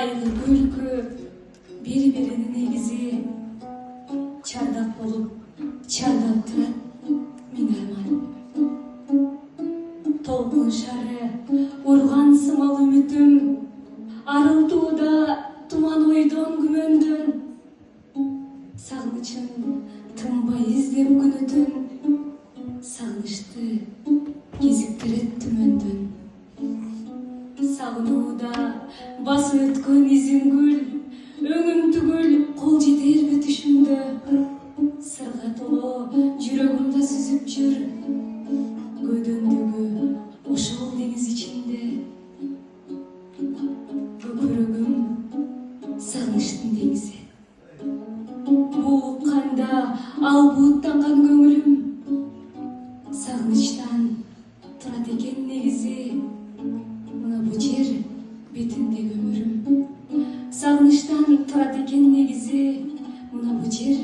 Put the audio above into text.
айлы күлкү бири биринин негизи чардак болуп чардап турат миң арман. Толкун шары урган сымал үмүтүм, арылтууда туман ойдон күмөндөн, сагынычын тынбай издеп күнү түн, сагынычты кезиктирет түмөндөн. Сагынууда басып өткөн изиң гүл, өңүм түгүл кол жетерби түшүмдө, сырга толо жүрөгүмдө сүзүп жүр, көдөндөгү ошол деңиз ичинде. Көкүрөгүм сагынычтын деңизи, буулукканда ал бууттанган көңүлүм, сагынычтан турат экен негизи мына бу жер бетиндеги өмүрүм. Сагынычтан турат экен негизи мына бу жер